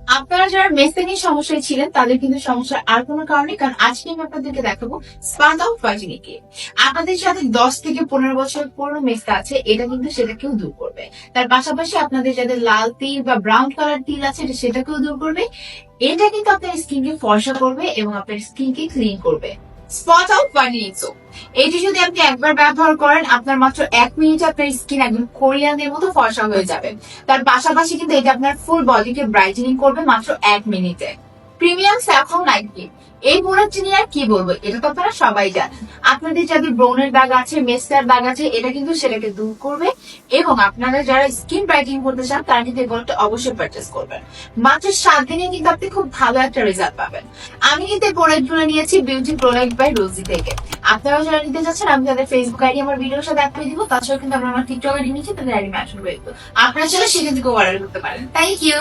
আপনারা যারা মেসে নিয়ে সমস্যায় ছিলেন তাদের কিন্তু সমস্যার আর কোনো কারণে, কারণ আজকে আমি আপনাদেরকে দেখাবো স্পান আউট ভার্জিনিটি। আপনাদের সাথে 10 থেকে 15 বছর পুরনো মেসটা আছে, এটা কিন্তু সেটাকেও দূর করবে। তার পাশাপাশি আপনাদের যাদের লাল তিল বা ব্রাউন কালার তিল আছে সেটাকেও দূর করবে। এটা কিন্তু আপনার স্কিনকে ফর্সা করবে এবং আপনার স্কিনকে ক্লিন করবে। স্পট আউট ভার্জিনিক সোপ, এটি যদি আপনি একবার ব্যবহার করেন আপনার মাত্র 1 মিনিটে আপনার স্কিন একদম কোরিয়ানের মতো ফর্সা হয়ে যাবে। তার পাশাপাশি কিন্তু এটা আপনার ফুল বডিকে ব্রাইটেনিং করবে মাত্র 1 মিনিটে। প্রিমিয়াম স্যাফরন নাইট ক্রিম, এই প্রোডাক্টটি নিয়ে আর কি বলবো, এটা তো আপনারা সবাই জানেন। আপনাদের যাদের ব্রনের দাগ আছে, মেস্টার দাগ আছে, এটা কিন্তু সেটাকে দূর করবে। এবং আপনারা যারা স্কিন ব্রাইটেনিং করতে চান তারা কিন্তু এই প্রোডাক্টটা অবশ্যই পারচেস করবেন। মাত্র 7 দিনে কিন্তু আপনি খুব ভালো একটা রেজাল্ট পাবেন। আমি কিন্তু এই প্রোডাক্টগুলো নিয়েছি বিউটি প্রোডাক্ট বাই রোজি থেকে। আপনারাও যারা নিতে চাচ্ছেন আমি তাদের ফেসবুক আইডি আমার ভিডিওর সাথে অ্যাড করে দিব, তাছাড়াও কিন্তু আমরা আমার টিকটক আইডি নিচ্ছি, তাদের আইডি মেনশন করে দিব। আপনারা চাইলে সেখান থেকে অর্ডার করতে পারেন। Thank you.